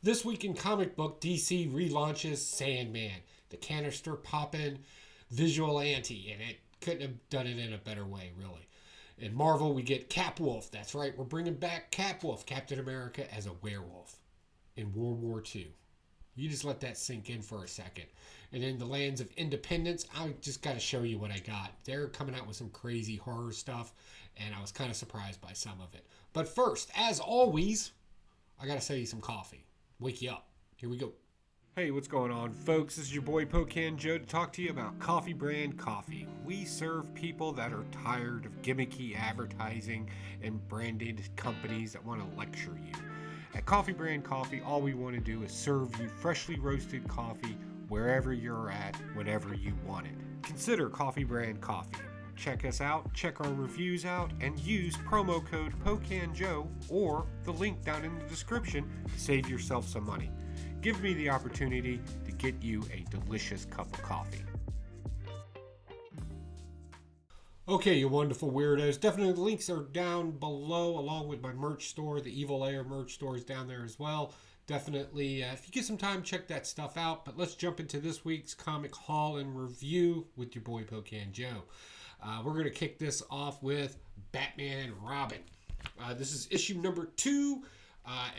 This week in comic book, DC relaunches Sandman, the canister poppin' visual ante, and it couldn't have done it in a better way, really. In Marvel, we get Capwolf. That's right, we're bringing back Capwolf, Captain America, as a werewolf in World War II. You just let that sink in for a second. And in the lands of independence, I just got to show you what I got. They're coming out with some crazy horror stuff, and I was kind of surprised by some of it. But first, as always, I got to sell you some coffee. Wake you up. Here we go. Hey, what's going on, folks? This is your boy Pocan Joe to talk to you about Coffee Brand Coffee. We serve people that are tired of gimmicky advertising and branded companies that want to lecture you. At Coffee Brand Coffee, all we want to do is serve you freshly roasted coffee wherever you're at, whenever you want it. Consider Coffee Brand Coffee. Check us out, check our reviews out, and use promo code POCANJOE or the link down in the description to save yourself some money. Give me the opportunity to get you a delicious cup of coffee. Okay, you wonderful weirdos. Definitely the links are down below along with my merch store. The Evil Air merch store is down there as well. Definitely, if you get some time, check that stuff out. But let's jump into this week's comic haul and review with your boy Pocan Joe. We're going to kick this off with Batman and Robin. This is issue number 2,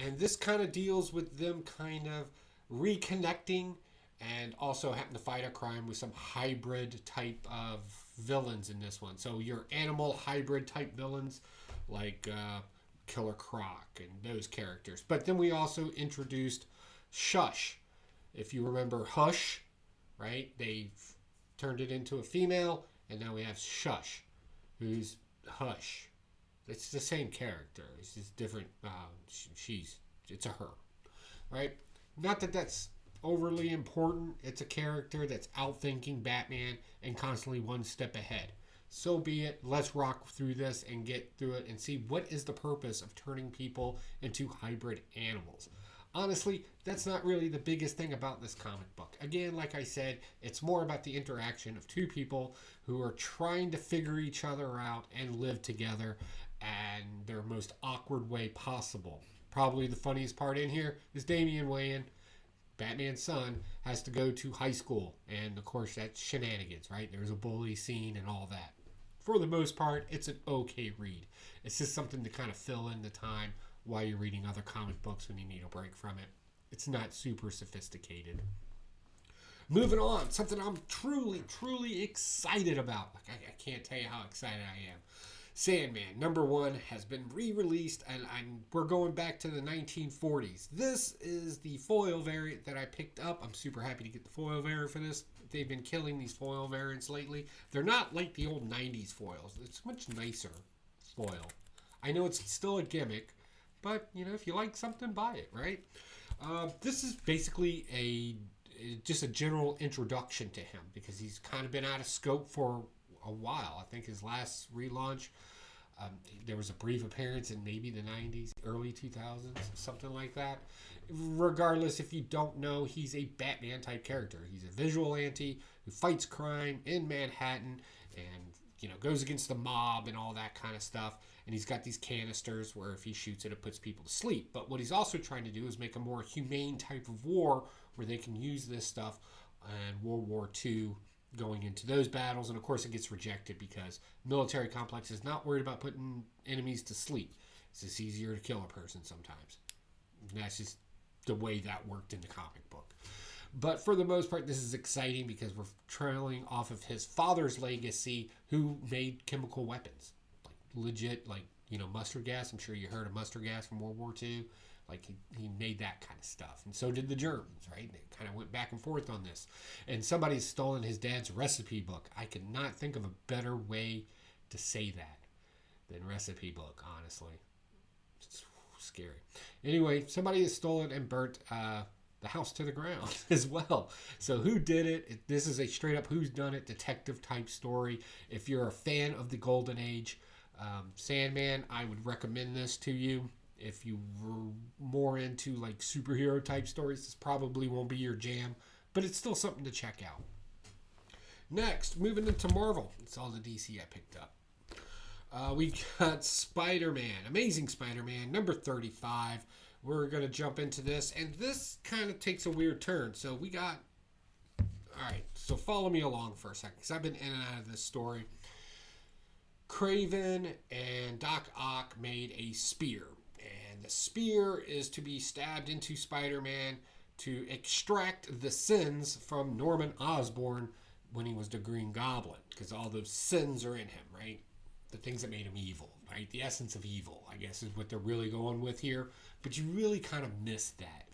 and this kind of deals with them kind of reconnecting and also having to fight a crime with some hybrid type of villains in this one. So your animal hybrid type villains like Killer Croc and those characters. But then we also introduced Shush. If you remember Hush, right? They turned it into a female. And now we have Shush, who's Hush. It's the same character. It's just different. It's a her, right? Not that that's overly important. It's a character that's outthinking Batman and constantly one step ahead. So be it. Let's rock through this and get through it and see what is the purpose of turning people into hybrid animals. Honestly, that's not really the biggest thing about this comic book. Again, like I said, it's more about the interaction of two people who are trying to figure each other out and live together in their most awkward way possible. Probably the funniest part in here is Damian Wayne, Batman's son, has to go to high school. And, of course, that's shenanigans, right? There's a bully scene and all that. For the most part, it's an okay read. It's just something to kind of fill in the time while you're reading other comic books when you need a break from it. It's not super sophisticated. Moving on, something I'm truly excited about. I can't tell you how excited I am. Sandman, number 1, has been re-released, and we're going back to the 1940s. This is the foil variant that I picked up. I'm super happy to get the foil variant for this. They've been killing these foil variants lately. They're not like the old 90s foils. It's much nicer foil. I know it's still a gimmick, but, if you like something, buy it, right? This is basically just a general introduction to him because he's kind of been out of scope for a while. I think his last relaunch, there was a brief appearance in maybe the 90s, early 2000s, something like that. Regardless, if you don't know, he's a Batman-type character. He's a vigilante who fights crime in Manhattan and goes against the mob and all that kind of stuff. And he's got these canisters where if he shoots it, it puts people to sleep. But what he's also trying to do is make a more humane type of war where they can use this stuff in World War II going into those battles. And of course, it gets rejected because military complex is not worried about putting enemies to sleep. It's just easier to kill a person sometimes. And that's just the way that worked in the comic book. But for the most part, this is exciting because we're trailing off of his father's legacy, who made chemical weapons. Like legit, mustard gas. I'm sure you heard of mustard gas from World War II. Like he made that kind of stuff. And so did the Germans, right? They kind of went back and forth on this. And somebody's stolen his dad's recipe book. I could not think of a better way to say that than recipe book, honestly. It's scary. Anyway, somebody has stolen and burnt the house to the ground as well. So who did it? This is a straight up who's done it detective type story. If you're a fan of the Golden Age Sandman, I would recommend this to you. If you were more into like superhero type stories, this probably won't be your jam, but it's still something to check out. Next, moving into Marvel. It's all the DC I picked up. We got Spider-Man, Amazing Spider-Man, number 35. we're going to jump into this. And this kind of takes a weird turn. So we got... All right, so follow me along for a second, because I've been in and out of this story. Kraven and Doc Ock made a spear. And the spear is to be stabbed into Spider-Man to extract the sins from Norman Osborn when he was the Green Goblin. Because all those sins are in him, right? The things that made him evil, right? The essence of evil, I guess, is what they're really going with here. But you really kind of miss that.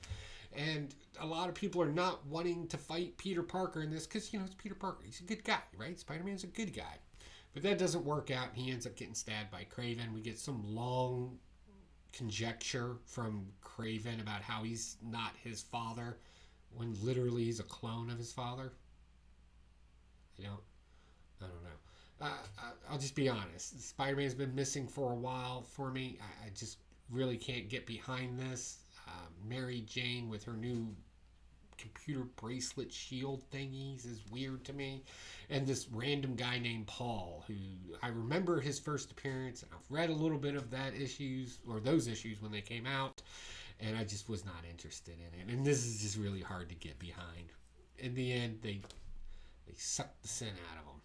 And a lot of people are not wanting to fight Peter Parker in this because, it's Peter Parker. He's a good guy, right? Spider-Man's a good guy. But that doesn't work out, and he ends up getting stabbed by Kraven. We get some long conjecture from Kraven about how he's not his father when literally he's a clone of his father. I don't know. I'll just be honest. Spider-Man's been missing for a while for me. I just really can't get behind this. Mary Jane with her new computer bracelet shield thingies is weird to me. And this random guy named Paul, who I remember his first appearance, and I've read a little bit of those issues when they came out, and I just was not interested in it. And this is just really hard to get behind. In the end, they sucked the sin out of him.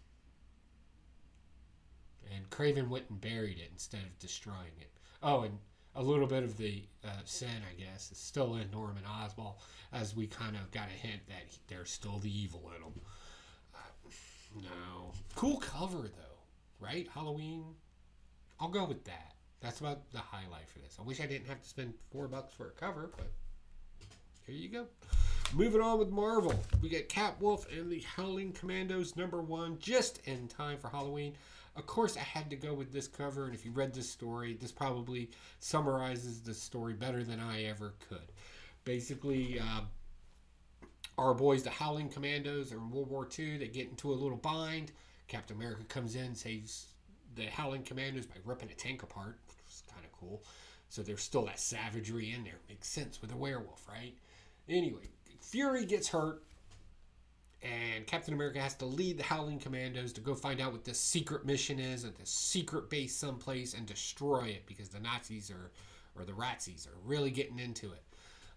And Kraven went and buried it instead of destroying it. Oh, and a little bit of the sin, I guess, is still in Norman Osborn, as we kind of got a hint that there's still the evil in him. No. Cool cover, though, right? Halloween. I'll go with that. That's about the highlight for this. I wish I didn't have to spend $4 for a cover, but here you go. Moving on with Marvel. We get Catwolf and the Howling Commandos #1 just in time for Halloween. Of course, I had to go with this cover, and if you read this story, this probably summarizes the story better than I ever could. Basically, our boys, the Howling Commandos, are in World War II. They get into a little bind. Captain America comes in, saves the Howling Commandos by ripping a tank apart, which was kind of cool. So there's still that savagery in there. Makes sense with a werewolf, right? Anyway, Fury gets hurt. And Captain America has to lead the Howling Commandos to go find out what this secret mission is at this secret base someplace and destroy it because the Nazis or the Ratsies are really getting into it.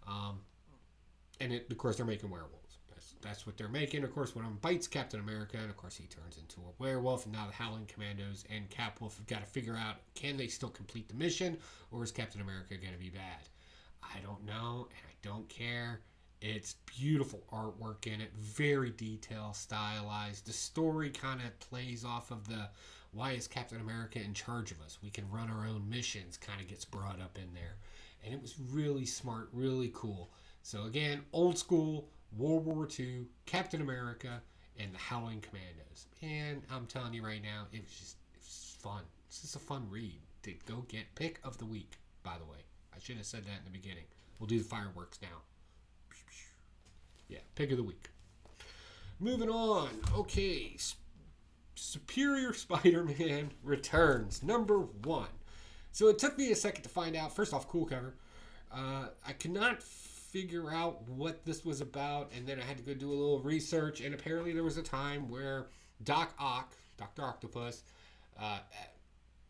Of course, they're making werewolves. That's what they're making. Of course, one of them bites Captain America, and of course, he turns into a werewolf. And now the Howling Commandos and Catwolf have got to figure out, can they still complete the mission, or is Captain America going to be bad? I don't know, and I don't care. It's beautiful artwork in it, very detailed, stylized. The story kind of plays off of the why is Captain America in charge of us? We can run our own missions, kind of gets brought up in there. And it was really smart, really cool. So again, old school, World War II, Captain America, and the Howling Commandos. Man, I'm telling you right now, it was fun. It's just a fun read. To go get pick of the week, by the way. I should have said that in the beginning. We'll do the fireworks now. Yeah, pick of the week. Moving on. Okay. Superior Spider-Man returns. #1. So it took me a second to find out. First off, cool cover. I could not figure out what this was about, and then I had to go do a little research, and apparently there was a time where Doc Ock, Dr. Octopus,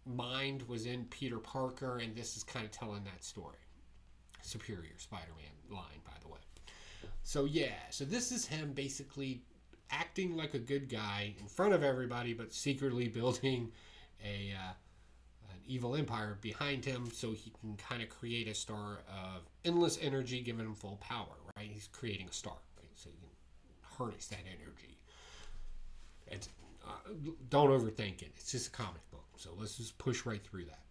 mind was in Peter Parker, and this is kind of telling that story. Superior Spider-Man line, by the way. So this is him basically acting like a good guy in front of everybody, but secretly building an evil empire behind him so he can kind of create a star of endless energy, giving him full power, right? He's creating a star, right? So you can harness that energy. It's, don't overthink it. It's just a comic book, so let's just push right through that.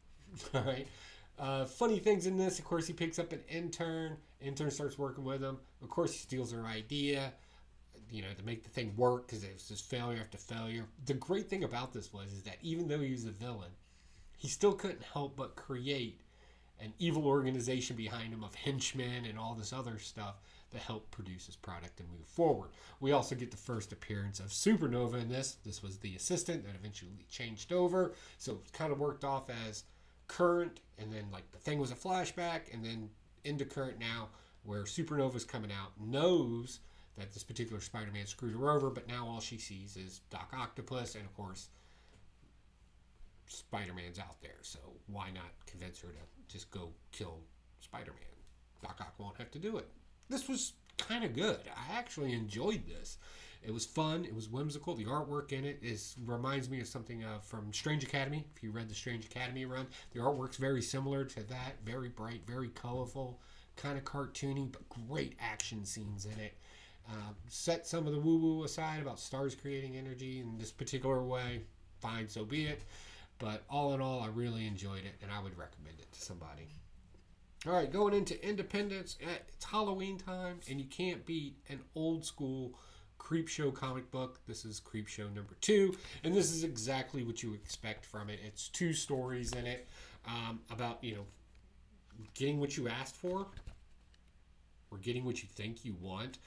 All right. Funny things in this, of course, he picks up an intern. Intern starts working with him. Of course, he steals her idea, to make the thing work because it was just failure after failure. The great thing about this is that even though he was a villain, he still couldn't help but create an evil organization behind him of henchmen and all this other stuff that helped produce his product and move forward. We also get the first appearance of Supernova in this. This was the assistant that eventually changed over. So it kind of worked off as current, and then the thing was a flashback, and then into current now, where Supernova's coming out, knows that this particular Spider-Man screwed her over, but now all she sees is Doc Octopus, and of course, Spider-Man's out there, so why not convince her to just go kill Spider-Man? Doc Ock won't have to do it. This was kind of good. I actually enjoyed this. It was fun. It was whimsical. The artwork in it reminds me of something from Strange Academy. If you read the Strange Academy run, the artwork's very similar to that. Very bright, very colorful, kind of cartoony, but great action scenes in it. Set some of the woo-woo aside about stars creating energy in this particular way. Fine, so be it. But all in all, I really enjoyed it, and I would recommend it to somebody. All right, going into Independence. It's Halloween time, and you can't beat an old school Creepshow comic book. This is Creepshow number 2, and this is exactly what you expect from it. It's 2 stories in it about, getting what you asked for or getting what you think you want.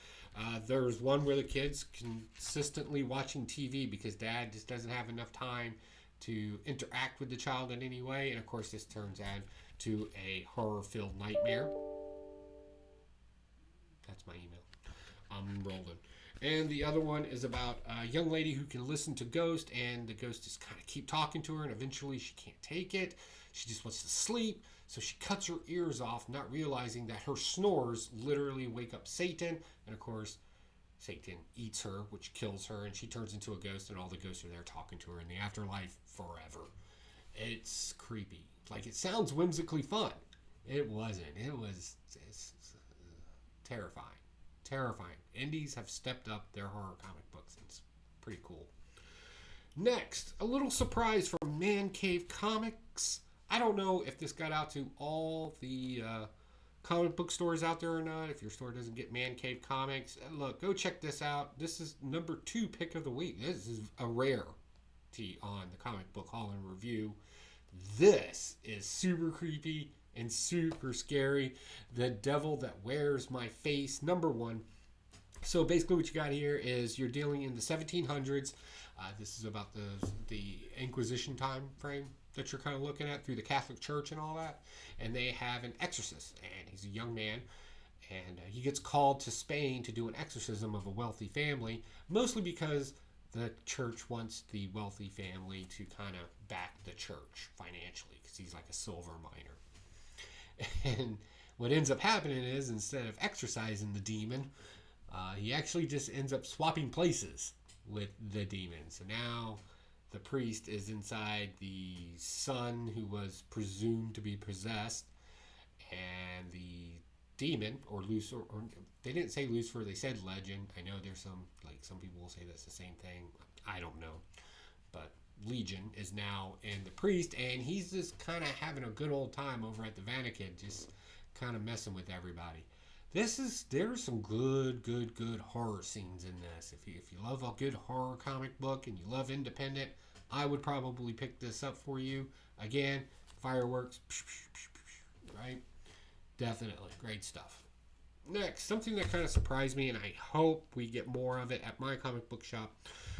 There's one where the kid's consistently watching TV because dad just doesn't have enough time to interact with the child in any way, and of course this turns out to a horror-filled nightmare. That's my email. I'm rolling. And the other one is about a young lady who can listen to ghosts, and the ghosts just kind of keep talking to her, and eventually she can't take it. She just wants to sleep, so she cuts her ears off, not realizing that her snores literally wake up Satan, and of course Satan eats her, which kills her, and she turns into a ghost, and all the ghosts are there talking to her in the afterlife forever. It's creepy. Like, it sounds whimsically fun. It wasn't. It's terrifying. Terrifying. Indies have stepped up their horror comic books. It's pretty cool. Next, a little surprise from Man Cave Comics. I don't know if this got out to all the comic book stores out there or not. If your store doesn't get Man Cave Comics, look, go check this out. This is number 2 pick of the week. This is a rarity on the Comic Book Haul and Review. This is super creepy and super scary. The Devil That Wears My Face, number 1. So basically what you got here is you're dealing in the 1700s. This is about the Inquisition time frame that you're kind of looking at through the Catholic Church and all that. And they have an exorcist, and he's a young man. And he gets called to Spain to do an exorcism of a wealthy family, mostly because the church wants the wealthy family to kind of back the church financially, because he's like a silver miner. And what ends up happening is, instead of exorcising the demon, he actually just ends up swapping places with the demon. So now the priest is inside the son who was presumed to be possessed, and the demon, or Lucifer, or they didn't say Lucifer, they said Legend. I know there's some people will say that's the same thing. I don't know. But Legion is now in the priest, and he's just kind of having a good old time over at the Vatican, just kind of messing with everybody. There's some good horror scenes in this. If you love a good horror comic book and you love independent, I would probably pick this up for you. Again, fireworks, right? Definitely great stuff. Next, something that kind of surprised me, and I hope we get more of it at my comic book shop.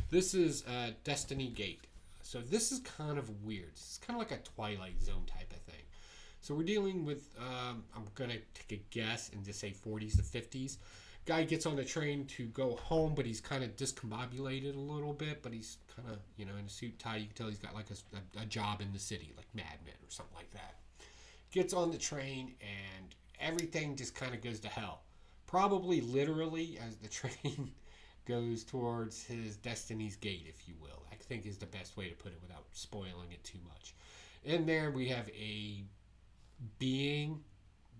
This is Destiny Gate. So this is kind of weird. It's kind of like a Twilight Zone type of thing. So we're dealing with, I'm going to take a guess and just say 40s to 50s. Guy gets on the train to go home, but he's kind of discombobulated a little bit, but he's kind of, in a suit tie. You can tell he's got like a job in the city, like Mad Men or something like that. Gets on the train, and everything just kind of goes to hell. Probably literally as the train goes towards his Destiny's Gate, if you will. I think is the best way to put it without spoiling it too much. In there we have a being,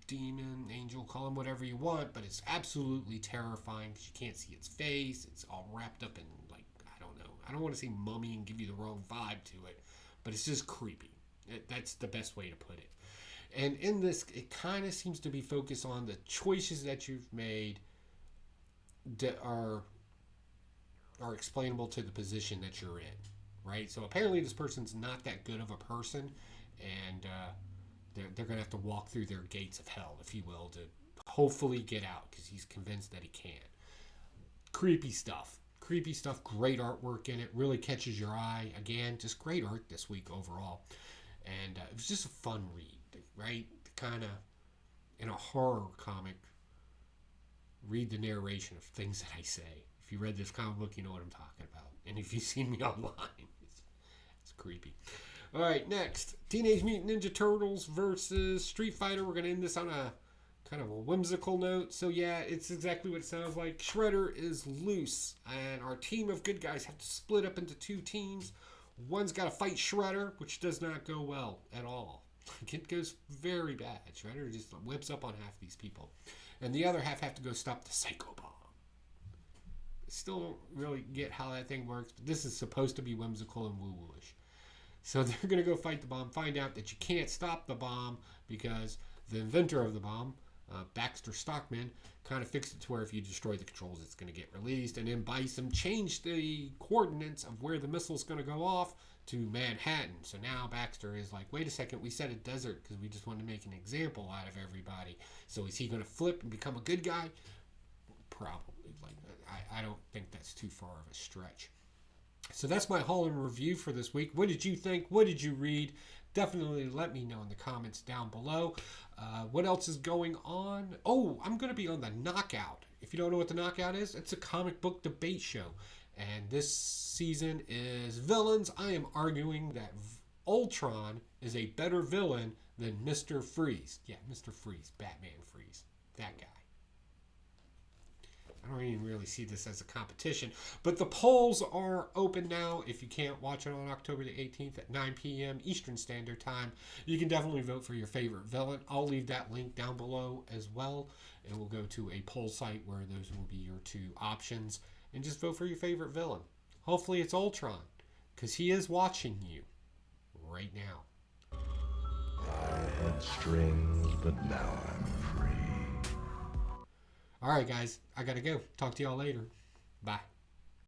demon, angel, call him whatever you want, but it's absolutely terrifying because you can't see its face. It's all wrapped up in, like, I don't know. I don't want to say mummy and give you the wrong vibe to it, but it's just creepy. That's the best way to put it. And in this, it kind of seems to be focused on the choices that you've made that are explainable to the position that you're in, right? So apparently this person's not that good of a person, and they're going to have to walk through their gates of hell, if you will, to hopefully get out, because he's convinced that he can't. Creepy stuff. Great artwork in it. Really catches your eye. Again, just great art this week overall. And it was just a fun read, right? Kind of, in a horror comic, read the narration of things that I say. If you read this comic book, you know what I'm talking about. And if you've seen me online, it's creepy. All right, next. Teenage Mutant Ninja Turtles versus Street Fighter. We're going to end this on a kind of a whimsical note. So yeah, it's exactly what it sounds like. Shredder is loose, and our team of good guys have to split up into 2 teams. One's got to fight Shredder, which does not go well at all. It goes very bad. Shredder just whips up on half these people. And the other half have to go stop the Psycho Bomb. Still don't really get how that thing works, but this is supposed to be whimsical and woo-wooish. So they're going to go fight the bomb, find out that you can't stop the bomb because the inventor of the bomb, Baxter Stockman, kind of fixed it to where if you destroy the controls, it's going to get released. And then Bison changed the coordinates of where the missile's going to go off to Manhattan. So now Baxter is like, wait a second, we said a desert because we just wanted to make an example out of everybody. So is he going to flip and become a good guy? Probably. Like, I don't think that's too far of a stretch. So that's my haul and review for this week. What did you think? What did you read? Definitely let me know in the comments down below. What else is going on? Oh, I'm going to be on the Knockout. If you don't know what the Knockout is, it's a comic book debate show. And this season is villains. I am arguing that Ultron is a better villain than Mr. Freeze. Yeah, Mr. Freeze. Batman Freeze. That guy. I don't even really see this as a competition. But the polls are open now. If you can't watch it on October the 18th at 9 p.m. Eastern Standard Time, you can definitely vote for your favorite villain. I'll leave that link down below as well. And we'll go to a poll site where those will be your 2 options. And just vote for your favorite villain. Hopefully it's Ultron, because he is watching you right now. I had strings, but now I'm free. All right, guys, I got to go. Talk to y'all later. Bye.